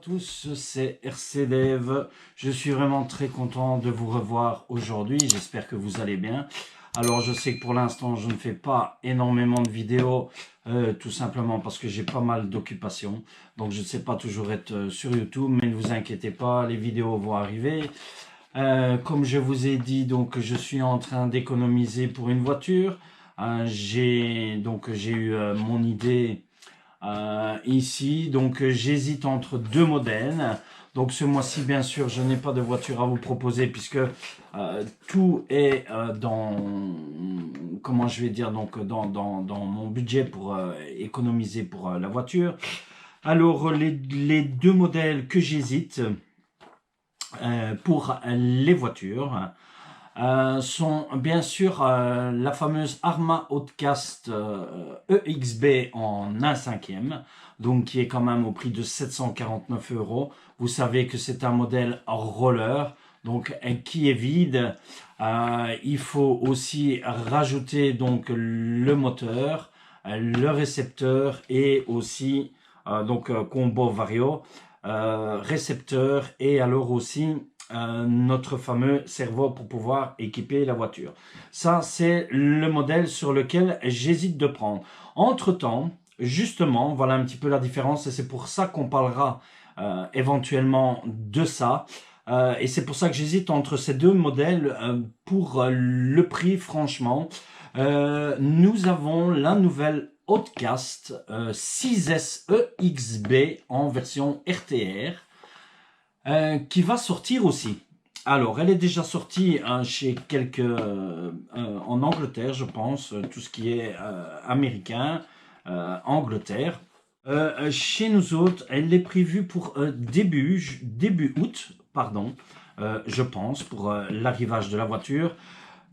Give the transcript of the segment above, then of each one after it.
tous, c'est RCDev. Je suis vraiment très content de vous revoir aujourd'hui. J'espère que vous allez bien. Alors, je sais que pour l'instant, je ne fais pas énormément de vidéos, tout simplement parce que j'ai pas mal d'occupations. Donc, je ne sais pas toujours être sur YouTube, mais ne vous inquiétez pas, les vidéos vont arriver. Comme je vous ai dit, donc, je suis en train d'économiser pour une voiture. J'ai eu mon idée ici, donc j'hésite entre deux modèles. Donc ce mois-ci, bien sûr, je n'ai pas de voiture à vous proposer puisque tout est comment je vais dire, donc dans mon budget pour économiser pour la voiture. Alors les deux modèles que j'hésite pour les voitures sont bien sûr la fameuse Arrma Hautecast EXB en 1/5, donc qui est quand même au prix de 749 €. Vous savez que c'est un modèle roller, donc qui est vide. Il faut aussi rajouter donc le moteur, le récepteur et aussi combo vario, récepteur et alors aussi notre fameux cerveau pour pouvoir équiper la voiture. Ça, c'est le modèle sur lequel j'hésite de prendre. Entre-temps, justement, voilà un petit peu la différence et c'est pour ça qu'on parlera éventuellement de ça. Et c'est pour ça que j'hésite entre ces deux modèles pour le prix, franchement. Nous avons la nouvelle Hautecast 6S EXB en version RTR. Qui va sortir aussi. Alors, elle est déjà sortie chez en Angleterre, je pense, tout ce qui est américain, Angleterre. Chez nous autres, elle est prévue pour début août, pardon, je pense, pour l'arrivage de la voiture.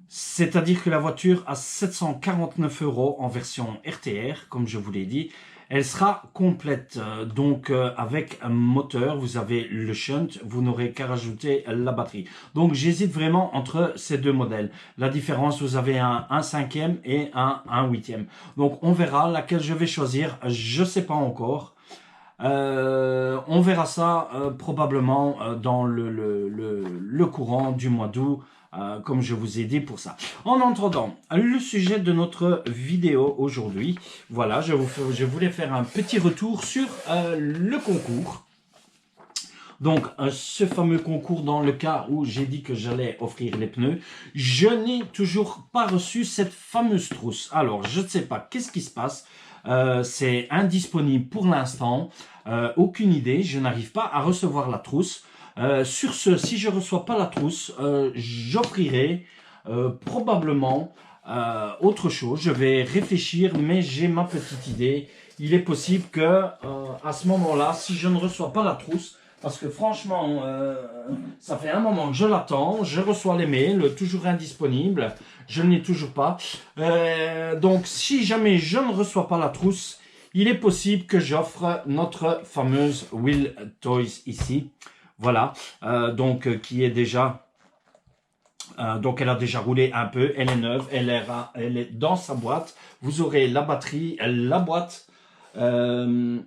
C'est-à-dire que la voiture a 749 € en version RTR, comme je vous l'ai dit. Elle sera complète, avec un moteur, vous avez le shunt, vous n'aurez qu'à rajouter la batterie. Donc j'hésite vraiment entre ces deux modèles. La différence, vous avez un 1/5 et un 1/8. Donc on verra laquelle je vais choisir, je ne sais pas encore. On verra ça probablement dans le courant du mois d'août. Comme je vous ai dit pour ça. En attendant, le sujet de notre vidéo aujourd'hui, voilà, je voulais faire un petit retour sur le concours. Donc, ce fameux concours dans le cas où j'ai dit que j'allais offrir les pneus, je n'ai toujours pas reçu cette fameuse trousse. Alors, je ne sais pas qu'est-ce qui se passe. C'est indisponible pour l'instant. Aucune idée, je n'arrive pas à recevoir la trousse. Sur ce, si je ne reçois pas la trousse, j'offrirai probablement autre chose. Je vais réfléchir, mais j'ai ma petite idée. Il est possible que à ce moment-là, si je ne reçois pas la trousse, parce que franchement, ça fait un moment que je l'attends, je reçois les mails, toujours indisponibles, je ne l'ai toujours pas. Donc, si jamais je ne reçois pas la trousse, il est possible que j'offre notre fameuse Will Toys ici. Voilà, qui est déjà, donc elle a déjà roulé un peu, elle est neuve, elle est dans sa boîte. Vous aurez la batterie, la boîte, la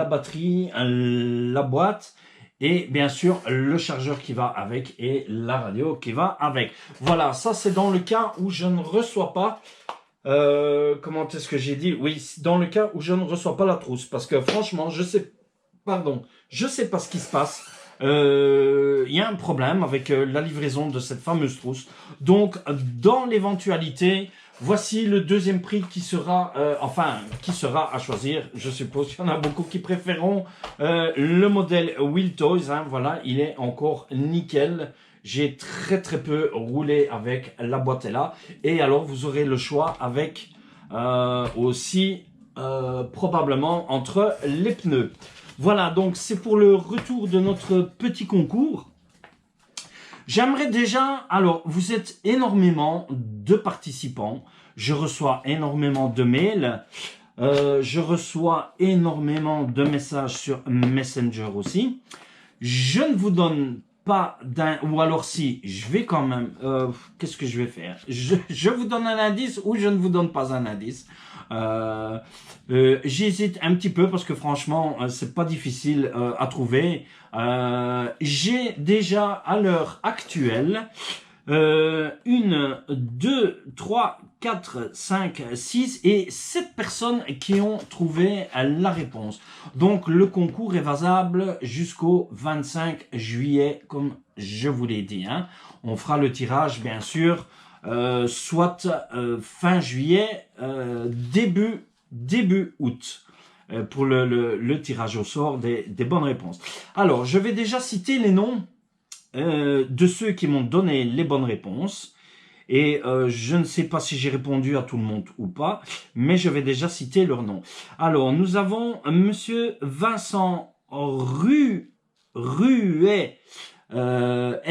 batterie, la boîte et bien sûr le chargeur qui va avec et la radio qui va avec. Voilà, ça c'est dans le cas où je ne reçois pas. Comment est-ce que j'ai dit? Oui, dans le cas où je ne reçois pas la trousse, parce que franchement, je sais pas ce qui se passe. Il y a un problème avec la livraison de cette fameuse trousse. Donc, dans l'éventualité, voici le deuxième prix qui sera à choisir. Je suppose qu'il y en a beaucoup qui préféreront le modèle Will Toys. Voilà, il est encore nickel. J'ai très peu roulé avec la boîte est là. Et alors, vous aurez le choix avec aussi probablement entre les pneus. Voilà, donc c'est pour le retour de notre petit concours. J'aimerais déjà, alors vous êtes énormément de participants, je reçois énormément de mails, je reçois énormément de messages sur Messenger aussi. Je ne vous donne pas ou alors si, je vais quand même, qu'est-ce que je vais faire? Je vous donne un indice ou je ne vous donne pas un indice. J'hésite un petit peu parce que franchement, c'est pas difficile à trouver. J'ai déjà à l'heure actuelle 6 et 7 personnes qui ont trouvé la réponse. Donc le concours est valable jusqu'au 25 juillet, comme je vous l'ai dit. Hein. On fera le tirage, bien sûr, soit fin juillet, début août. Pour le tirage au sort des bonnes réponses. Alors, je vais déjà citer les noms de ceux qui m'ont donné les bonnes réponses. Et je ne sais pas si j'ai répondu à tout le monde ou pas, mais je vais déjà citer leurs noms. Alors, nous avons Monsieur Vincent Ruet,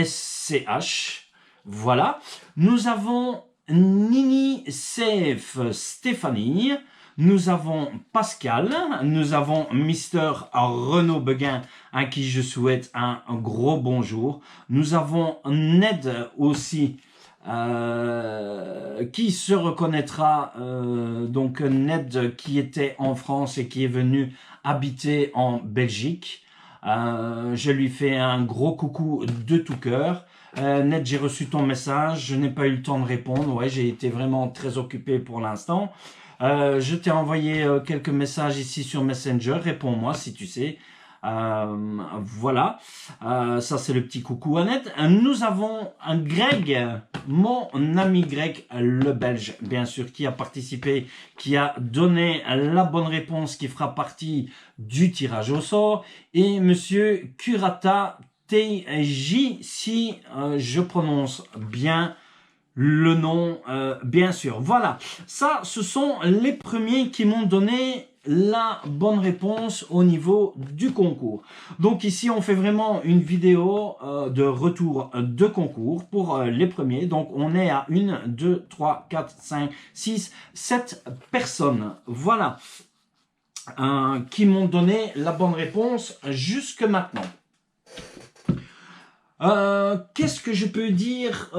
SCH. Voilà. Nous avons Nini Seif Stéphanie. Nous avons Pascal, nous avons Mister Renaud Beguin, à qui je souhaite un gros bonjour. Nous avons Ned aussi, qui se reconnaîtra, donc Ned qui était en France et qui est venu habiter en Belgique. Je lui fais un gros coucou de tout cœur. Ned, j'ai reçu ton message, je n'ai pas eu le temps de répondre, ouais, j'ai été vraiment très occupé pour l'instant. Je t'ai envoyé quelques messages ici sur Messenger, réponds-moi si tu sais. Voilà, ça c'est le petit coucou à Ned. Nous avons un Greg, mon ami Greg le Belge, bien sûr, qui a participé, qui a donné la bonne réponse, qui fera partie du tirage au sort. Et Monsieur Kurata TJ, si je prononce bien le nom, bien sûr. Voilà, ça, ce sont les premiers qui m'ont donné la bonne réponse au niveau du concours. Donc ici, on fait vraiment une vidéo de retour de concours pour les premiers. Donc on est à 1, 2, 3, 4, 5, 6, 7 personnes. Voilà, qui m'ont donné la bonne réponse jusque maintenant. Qu'est-ce que je peux dire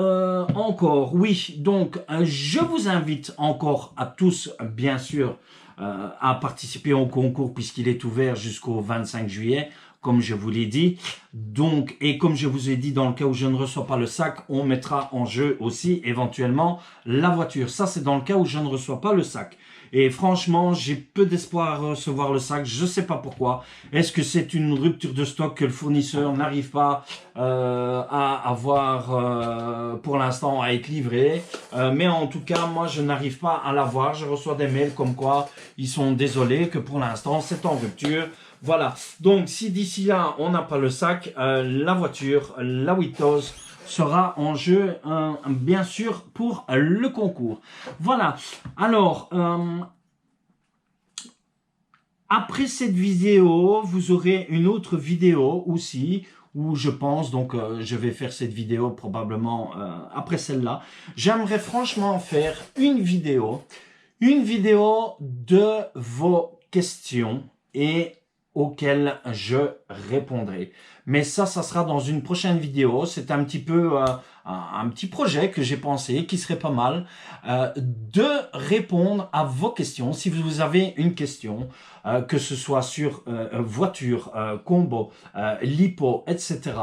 encore? Oui, donc je vous invite encore à tous, bien sûr, à participer au concours puisqu'il est ouvert jusqu'au 25 juillet, comme je vous l'ai dit. Donc, et comme je vous ai dit, dans le cas où je ne reçois pas le sac, on mettra en jeu aussi éventuellement la voiture. Ça, c'est dans le cas où je ne reçois pas le sac. Et franchement, j'ai peu d'espoir à recevoir le sac. Je ne sais pas pourquoi. Est-ce que c'est une rupture de stock que le fournisseur n'arrive pas à avoir pour l'instant à être livré? Mais en tout cas, moi, je n'arrive pas à l'avoir. Je reçois des mails comme quoi ils sont désolés que pour l'instant, c'est en rupture. Voilà. Donc, si d'ici là, on n'a pas le sac, la voiture, la Witos, sera en jeu, bien sûr, pour le concours. Voilà. Alors, après cette vidéo, vous aurez une autre vidéo aussi, où je pense, donc je vais faire cette vidéo probablement après celle-là. J'aimerais franchement faire une vidéo de vos questions et auxquelles je répondrai. Mais ça sera dans une prochaine vidéo. C'est un petit peu un petit projet que j'ai pensé, qui serait pas mal, de répondre à vos questions. Si vous avez une question, que ce soit sur voiture, combo, lipo, etc.,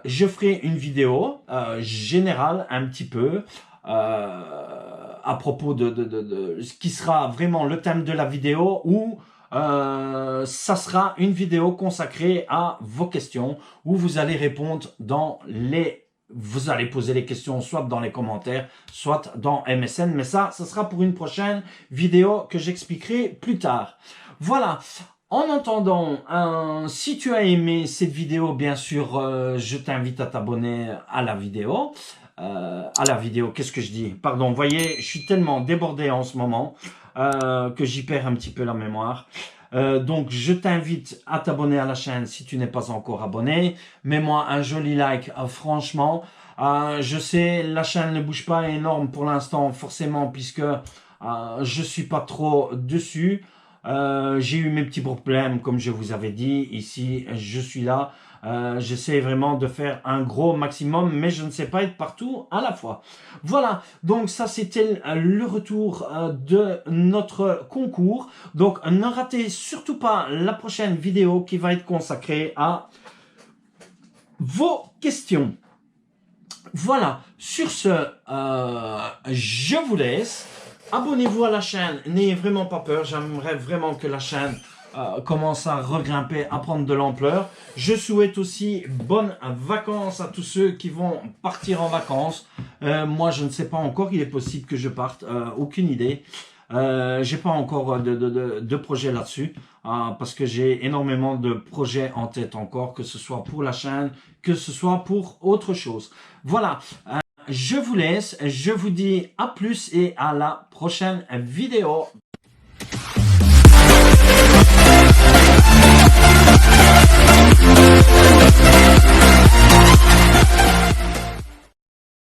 je ferai une vidéo générale un petit peu à propos de ce qui sera vraiment le thème de la vidéo, ou ça sera une vidéo consacrée à vos questions, où vous allez répondre vous allez poser les questions soit dans les commentaires, soit dans MSN, mais ça sera pour une prochaine vidéo que j'expliquerai plus tard. Voilà. En attendant, si tu as aimé cette vidéo, bien sûr, je t'invite à t'abonner à la vidéo. Qu'est-ce que je dis? Pardon, vous voyez, je suis tellement débordé en ce moment que j'y perds un petit peu la mémoire. Donc, je t'invite à t'abonner à la chaîne si tu n'es pas encore abonné. Mets-moi un joli like, franchement. Je sais, la chaîne ne bouge pas énorme pour l'instant, forcément, puisque je suis pas trop dessus. J'ai eu mes petits problèmes, comme je vous avais dit. Ici, je suis là. J'essaie vraiment de faire un gros maximum, mais je ne sais pas être partout à la fois. Voilà, donc ça c'était le retour de notre concours. Donc ne ratez surtout pas la prochaine vidéo qui va être consacrée à vos questions. Voilà, sur ce, je vous laisse. Abonnez-vous à la chaîne, n'ayez vraiment pas peur. J'aimerais vraiment que la chaîne commence à regrimper, à prendre de l'ampleur. Je souhaite aussi bonnes vacances à tous ceux qui vont partir en vacances. Moi, je ne sais pas encore, il est possible que je parte, aucune idée. J'ai pas encore de projet là-dessus parce que j'ai énormément de projets en tête encore, que ce soit pour la chaîne, que ce soit pour autre chose. Voilà, je vous laisse, je vous dis à plus et à la prochaine vidéo.